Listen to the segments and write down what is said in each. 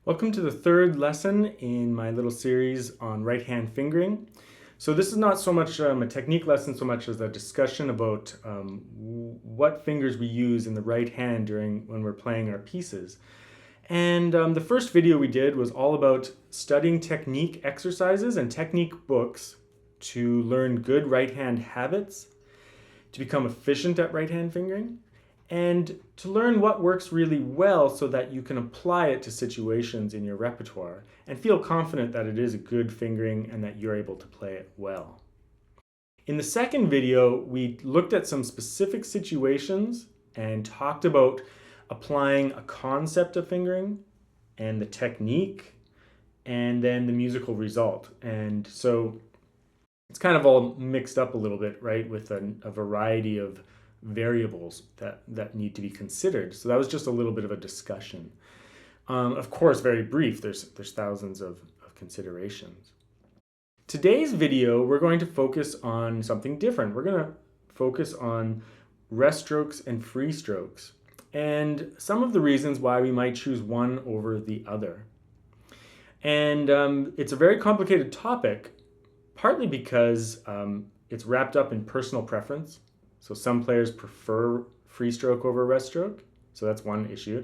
Welcome to the third lesson in my little series on right hand fingering. So this is not so much a technique lesson so much as a discussion about what fingers we use in the right hand when we're playing our pieces. And the first video we did was all about studying technique exercises and technique books to learn good right hand habits, to become efficient at right hand fingering, and to learn what works really well so that you can apply it to situations in your repertoire and feel confident that it is a good fingering and that you're able to play it well. In the second video, we looked at some specific situations and talked about applying a concept of fingering and the technique and then the musical result. And so it's kind of all mixed up a little bit, right, with a variety of variables that need to be considered. So that was just a little bit of a discussion. Of course, very brief. There's thousands of considerations. Today's video, we're going to focus on something different. We're going to focus on rest strokes and free strokes and some of the reasons why we might choose one over the other. And it's a very complicated topic, partly because it's wrapped up in personal preference. So some players prefer free stroke over rest stroke. So that's one issue.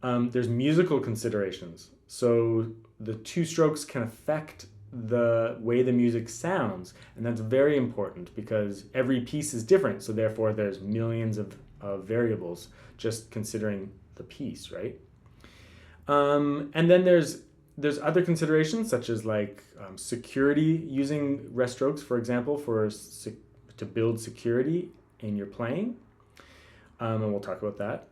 There's musical considerations. So the two strokes can affect the way the music sounds. And that's very important because every piece is different. So therefore there's millions of variables just considering the piece, right? And then there's other considerations such as like security, using rest strokes, for example, to build security in your playing, and we'll talk about that.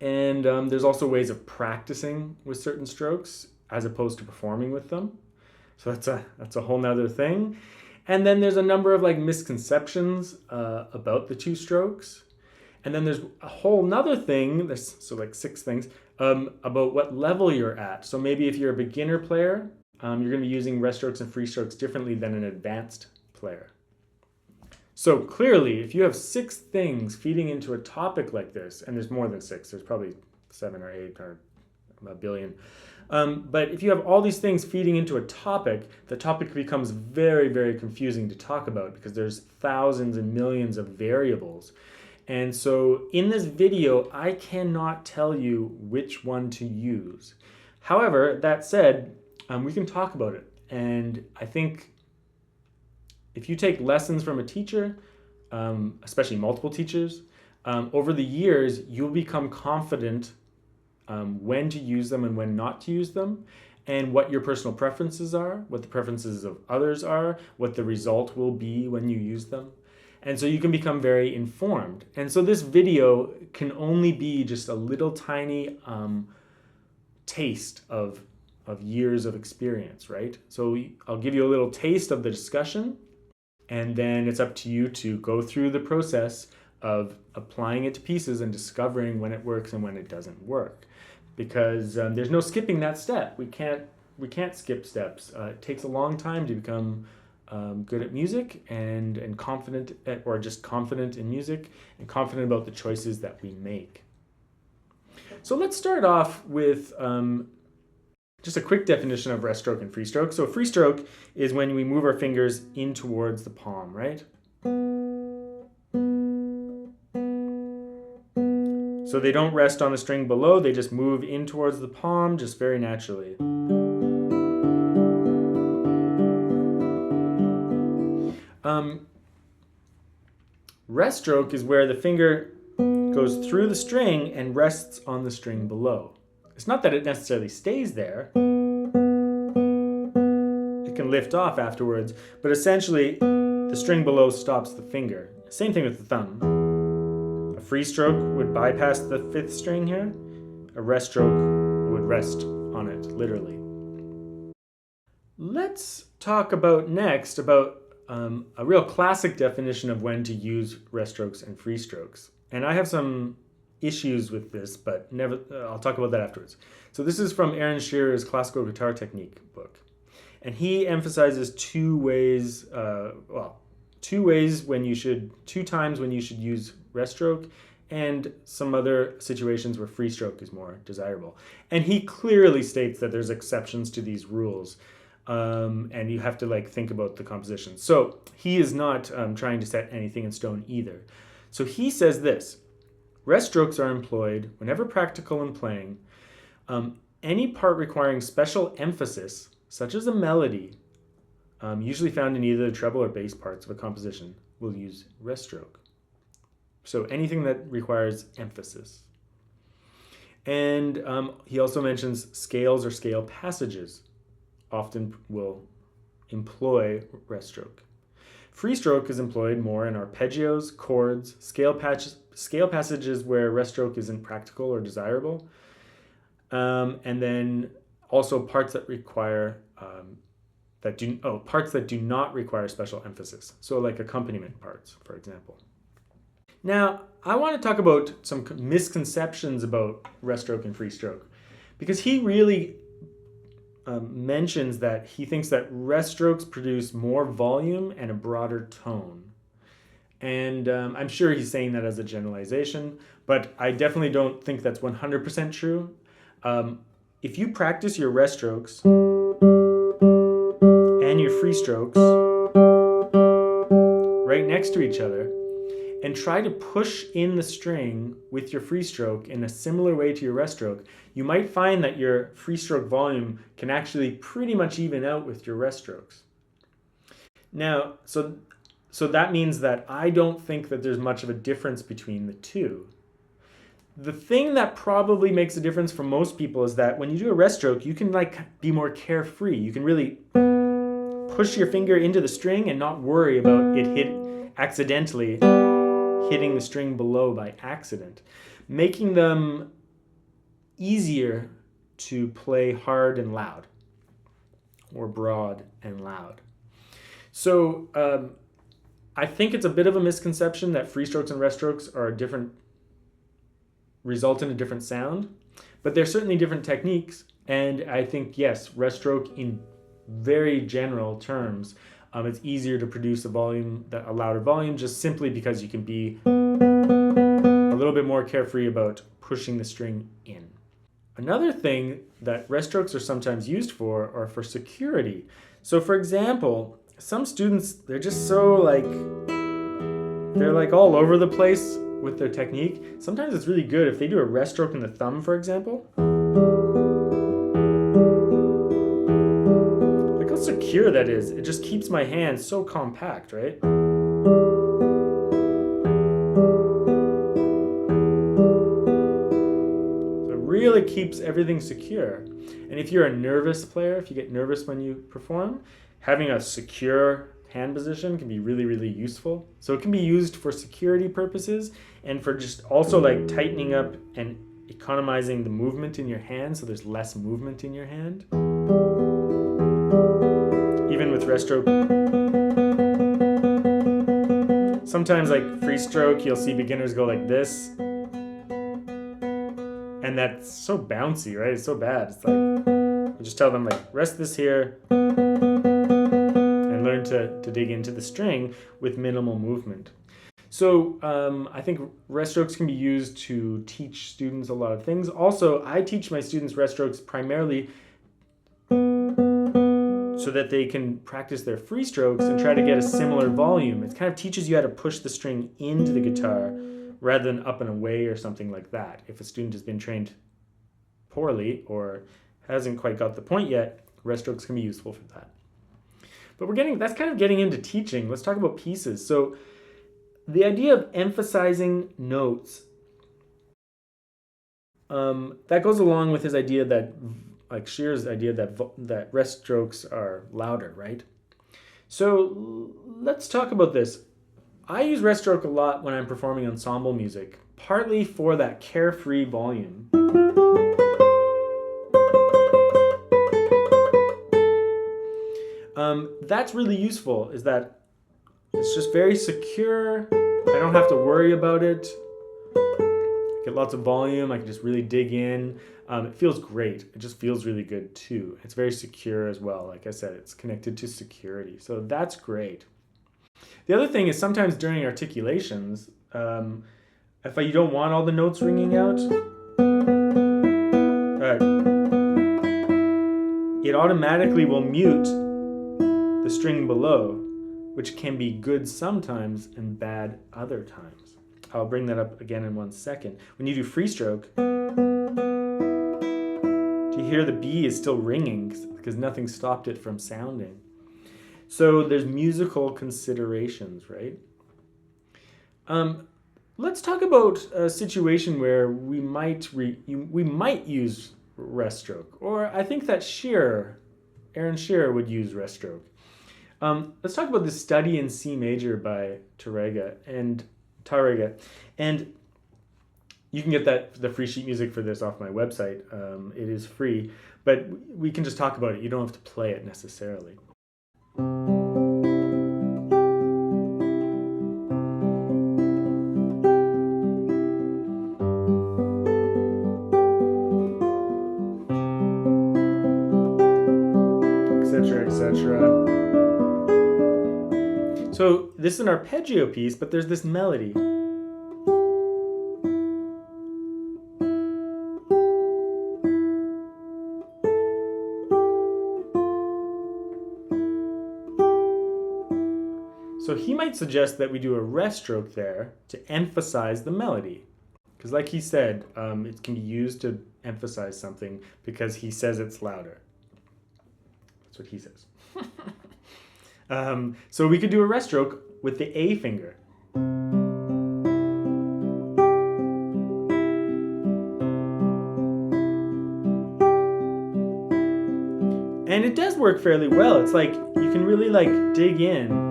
And there's also ways of practicing with certain strokes as opposed to performing with them. So that's a whole nother thing. And then there's a number of like misconceptions about the two strokes. And then there's a whole nother thing, so like 6 things, about what level you're at. So maybe if you're a beginner player, you're going to be using rest strokes and free strokes differently than an advanced player. So clearly, if you have 6 things feeding into a topic like this, and there's more than 6, there's probably 7 or 8 or a billion, but if you have all these things feeding into a topic, the topic becomes very, very confusing to talk about because there's thousands and millions of variables. And so in this video, I cannot tell you which one to use. However, that said, we can talk about it. And I think if you take lessons from a teacher, especially multiple teachers, over the years, you'll become confident when to use them and when not to use them, and what your personal preferences are, what the preferences of others are, what the result will be when you use them. And so you can become very informed. And so this video can only be just a little tiny taste of years of experience, right? So I'll give you a little taste of the discussion, and then it's up to you to go through the process of applying it to pieces and discovering when it works and when it doesn't work. Because there's no skipping that step. We can't skip steps. It takes a long time to become good at music and confident or just confident in music and confident about the choices that we make. So let's start off with just a quick definition of rest stroke and free stroke. So free stroke is when we move our fingers in towards the palm, right? So they don't rest on the string below, they just move in towards the palm just very naturally. Rest stroke is where the finger goes through the string and rests on the string below. It's not that it necessarily stays there. It can lift off afterwards, but essentially the string below stops the finger. Same thing with the thumb. A free stroke would bypass the 5th string here. A rest stroke would rest on it, literally. Let's talk about next about a real classic definition of when to use rest strokes and free strokes. And I have some issues with this, but I'll talk about that afterwards. So this is from Aaron Shearer's Classical Guitar Technique book. And he emphasizes two times when you should use rest stroke and some other situations where free stroke is more desirable. And he clearly states that there's exceptions to these rules. And you have to think about the composition. So he is not trying to set anything in stone either. So he says this: rest strokes are employed whenever practical in playing. Any part requiring special emphasis, such as a melody, usually found in either the treble or bass parts of a composition, will use rest stroke. So anything that requires emphasis. And he also mentions scales or scale passages often will employ rest stroke. Free stroke is employed more in arpeggios, chords, scale passages where rest stroke isn't practical or desirable, and then also parts that require parts that do not require special emphasis. So like accompaniment parts, for example. Now, I want to talk about some misconceptions about rest stroke and free stroke, because he really mentions that he thinks that rest strokes produce more volume and a broader tone. And I'm sure he's saying that as a generalization, but I definitely don't think that's 100% true. If you practice your rest strokes and your free strokes right next to each other, and try to push in the string with your free stroke in a similar way to your rest stroke, you might find that your free stroke volume can actually pretty much even out with your rest strokes. Now, so that means that I don't think that there's much of a difference between the two. The thing that probably makes a difference for most people is that when you do a rest stroke, you can be more carefree. You can really push your finger into the string and not worry about it accidentally hitting the string below by accident, making them easier to play hard and loud, or broad and loud. So I think it's a bit of a misconception that free strokes and rest strokes are result in a different sound, but they're certainly different techniques. And I think, yes, rest stroke in very general terms, it's easier to produce a louder volume, just simply because you can be a little bit more carefree about pushing the string in. Another thing that rest strokes are sometimes used for are for security. So for example, some students, they're just so they're all over the place with their technique. Sometimes it's really good if they do a rest stroke in the thumb, for example. Look how secure that is. It just keeps my hand so compact, right? So it really keeps everything secure. And if you're a nervous player, if you get nervous when you perform, having a secure hand position can be really, really useful. So it can be used for security purposes and for just also tightening up and economizing the movement in your hand, so there's less movement in your hand. Even with rest stroke. Sometimes free stroke, you'll see beginners go like this. And that's so bouncy, right? It's so bad. It's I just tell them rest this here and learn to dig into the string with minimal movement. So I think rest strokes can be used to teach students a lot of things. Also, I teach my students rest strokes primarily so that they can practice their free strokes and try to get a similar volume. It kind of teaches you how to push the string into the guitar rather than up and away or something like that. If a student has been trained poorly or hasn't quite got the point yet, rest strokes can be useful for that. But that's kind of getting into teaching. Let's talk about pieces. So the idea of emphasizing notes, that goes along with his idea that, Shear's idea that rest strokes are louder, right? So let's talk about this. I use rest stroke a lot when I'm performing ensemble music, partly for that carefree volume. That's really useful, is that it's just very secure. I don't have to worry about it. I get lots of volume. I can just really dig in. It feels great. It just feels really good too. It's very secure as well. Like I said, it's connected to security. So that's great. The other thing is sometimes during articulations, If you don't want all the notes ringing out, it automatically will mute the string below, which can be good sometimes and bad other times. I'll bring that up again in 1 second. When you do free stroke, do you hear the B is still ringing because nothing stopped it from sounding? So there's musical considerations, right? Let's talk about a situation where we might use rest stroke, or I think that Aaron Shearer would use rest stroke. Let's talk about the study in C major by Tárrega, and you can get the free sheet music for this off my website. It is free, but we can just talk about it. You don't have to play it necessarily. Etc. So this is an arpeggio piece, but there's this melody. So he might suggest that we do a rest stroke there to emphasize the melody. Because like he said, it can be used to emphasize something because he says it's louder. That's what he says. So we could do a rest stroke with the A finger. And it does work fairly well. It's like you can really dig in.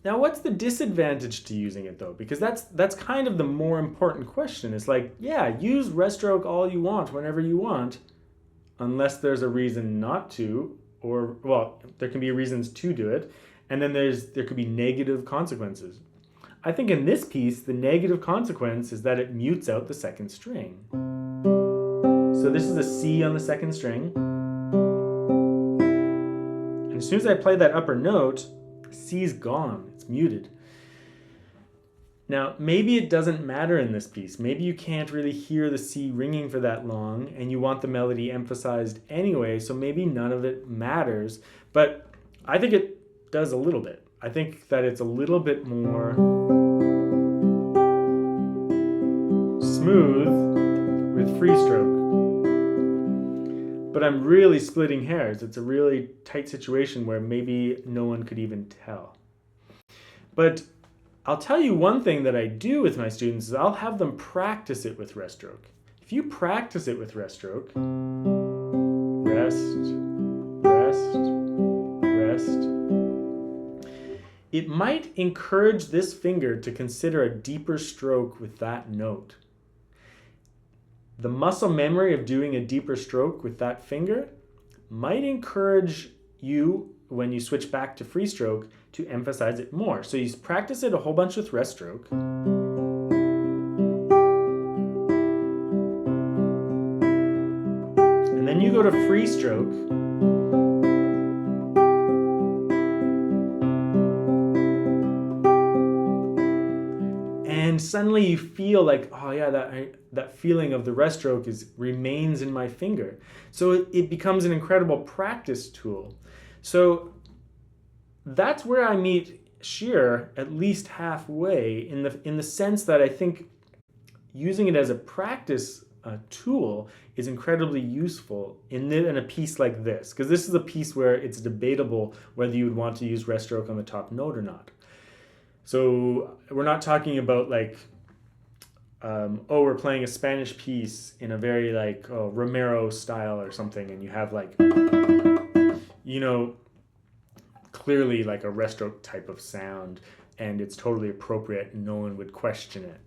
Now what's the disadvantage to using it though? Because that's kind of the more important question. It's like, yeah, use rest stroke all you want, whenever you want, unless there's a reason not to, or, well, there can be reasons to do it, and then there could be negative consequences. I think in this piece, the negative consequence is that it mutes out the second string. So this is a C on the second string. And as soon as I play that upper note, C's gone, it's muted. Now, maybe it doesn't matter in this piece. Maybe you can't really hear the C ringing for that long and you want the melody emphasized anyway, so maybe none of it matters. But I think it does a little bit. I think that it's a little bit more smooth with free stroke. But I'm really splitting hairs. It's a really tight situation where maybe no one could even tell. But I'll tell you one thing that I do with my students is I'll have them practice it with rest stroke. If you practice it with rest stroke, rest, rest, rest, it might encourage this finger to consider a deeper stroke with that note. The muscle memory of doing a deeper stroke with that finger might encourage you, when you switch back to free stroke, to emphasize it more. So you practice it a whole bunch with rest stroke. And then you go to free stroke. And suddenly you feel like, oh yeah, that feeling of the rest stroke remains in my finger. So it becomes an incredible practice tool. So that's where I meet Shearer at least halfway, in the sense that I think using it as a practice tool is incredibly useful in a piece like this, because this is a piece where it's debatable whether you would want to use rest stroke on the top note or not. So we're not talking about we're playing a Spanish piece in a very Romero style or something, and you have clearly a rest stroke type of sound, and it's totally appropriate and no one would question it.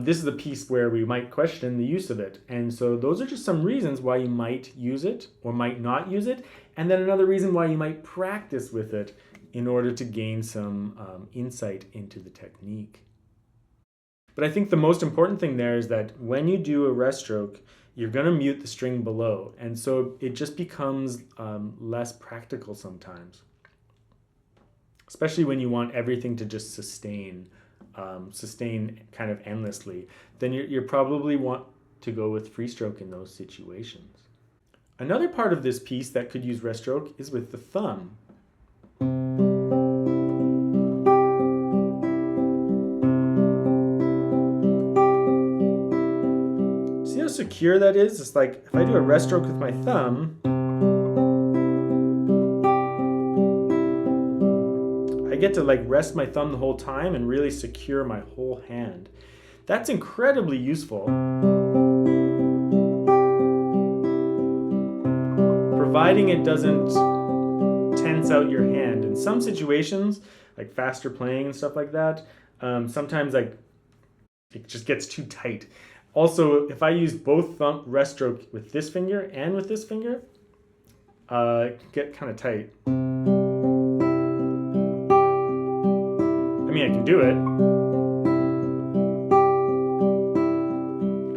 This is a piece where we might question the use of it, and so those are just some reasons why you might use it or might not use it, and then another reason why you might practice with it in order to gain some insight into the technique. But I think the most important thing there is that when you do a rest stroke, you're going to mute the string below, and so it just becomes less practical sometimes. especially when you want everything to just sustain kind of endlessly, then you're probably want to go with free stroke in those situations. Another part of this piece that could use rest stroke is with the thumb. See how secure that is? It's like if I do a rest stroke with my thumb, I get to like rest my thumb the whole time and really secure my whole hand. That's incredibly useful, providing it doesn't tense out your hand. In some situations, like faster playing and stuff like that, sometimes like it just gets too tight. Also, if I use both thumb rest stroke with this finger and with this finger, it can get kind of tight. I mean, I can do it.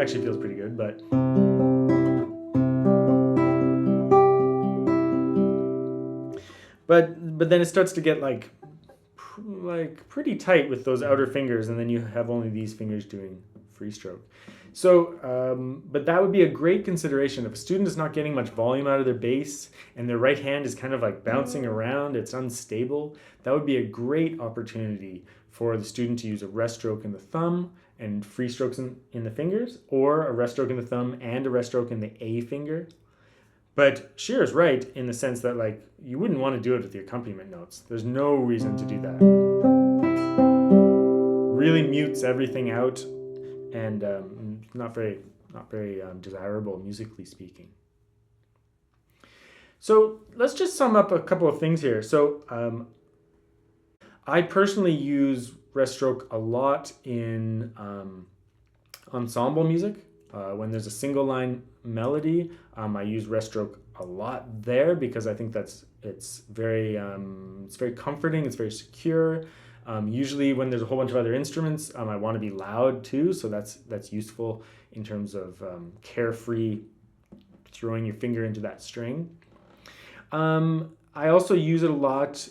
Actually feels pretty good, but then it starts to get like pretty tight with those outer fingers, and then you have only these fingers doing free stroke. So, but that would be a great consideration. If a student is not getting much volume out of their bass and their right hand is kind of like bouncing around, it's unstable, that would be a great opportunity for the student to use a rest stroke in the thumb and free strokes in the fingers, or a rest stroke in the thumb and a rest stroke in the A finger. But Shearer's right in the sense that like you wouldn't want to do it with the accompaniment notes. There's no reason to do that. Really mutes everything out, and not very desirable musically speaking. So let's just sum up a couple of things here. So I personally use rest stroke a lot in ensemble music. When there's a single line melody, I use rest stroke a lot there because I think it's very comforting. It's very secure. Usually when there's a whole bunch of other instruments, I want to be loud too, so that's useful in terms of carefree throwing your finger into that string. I also use it a lot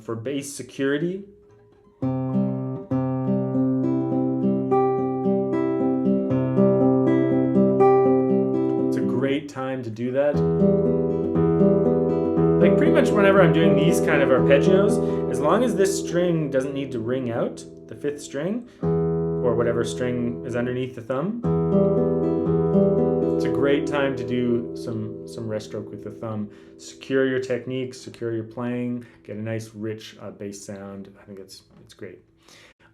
for bass security. It's a great time to do that. Like pretty much whenever I'm doing these kind of arpeggios, as long as this string doesn't need to ring out, the fifth string, or whatever string is underneath the thumb, it's a great time to do some rest stroke with the thumb. Secure your technique, secure your playing, get a nice rich bass sound. I think it's great.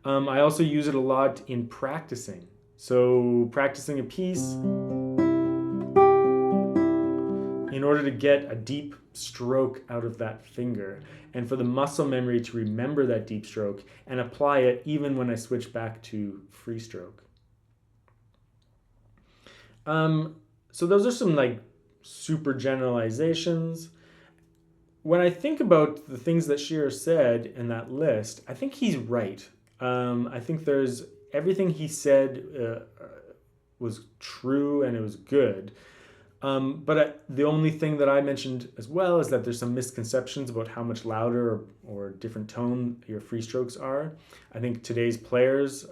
I also use it a lot in practicing. So practicing a piece, in order to get a deep stroke out of that finger, and for the muscle memory to remember that deep stroke and apply it even when I switch back to free stroke. So those are some like super generalizations. When I think about the things that Shearer said in that list, I think he's right. I think there's everything he said was true and it was good. But the only thing that I mentioned as well is that there's some misconceptions about how much louder or different tone your free strokes are. I think today's players,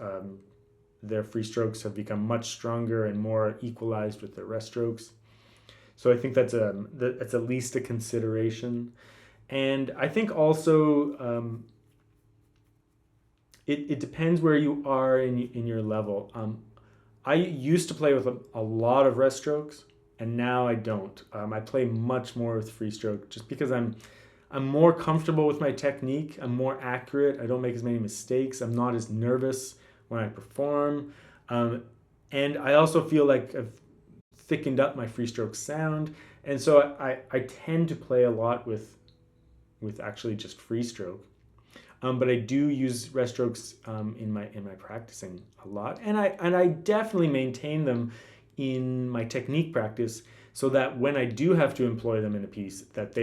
their free strokes have become much stronger and more equalized with their rest strokes. So I think that's at least a consideration. And I think also it depends where you are in your level. I used to play with a lot of rest strokes, and now I don't. I play much more with free stroke just because I'm more comfortable with my technique. I'm more accurate. I don't make as many mistakes. I'm not as nervous when I perform. And I also feel like I've thickened up my free stroke sound. And so I tend to play a lot with actually just free stroke. But I do use rest strokes in my practicing a lot. And I definitely maintain them in my technique practice so that when I do have to employ them in a piece, that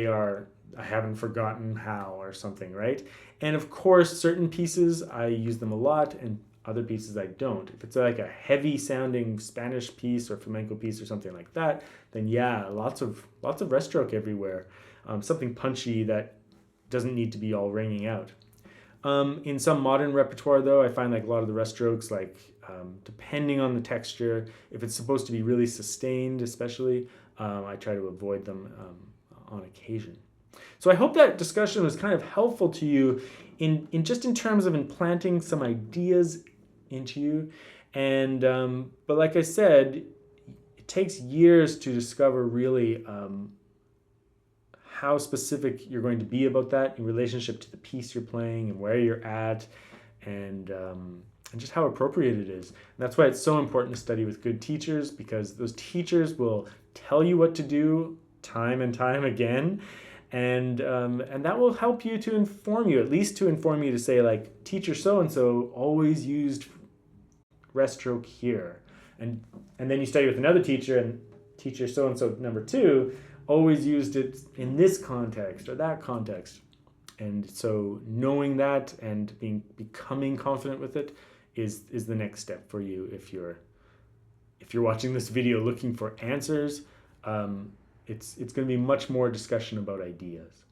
I haven't forgotten how or something, right? And of course, certain pieces I use them a lot and other pieces I don't. If it's like a heavy sounding Spanish piece or flamenco piece or something like that, then yeah, lots of rest stroke everywhere. Something punchy that doesn't need to be all ringing out. In some modern repertoire, though, I find like a lot of the rest strokes, like depending on the texture, if it's supposed to be really sustained, especially, I try to avoid them on occasion. So I hope that discussion was kind of helpful to you in just in terms of implanting some ideas into you. And but like I said, it takes years to discover really how specific you're going to be about that in relationship to the piece you're playing and where you're at, and just how appropriate it is. And that's why it's so important to study with good teachers, because those teachers will tell you what to do time and time again, and that will help you to inform you, at least to inform you to say like, teacher so and so always used rest stroke here, and then you study with another teacher, and teacher so and so number two always used it in this context or that context. And so knowing that and becoming confident with it is the next step for you. If you're watching this video looking for answers, it's going to be much more discussion about ideas.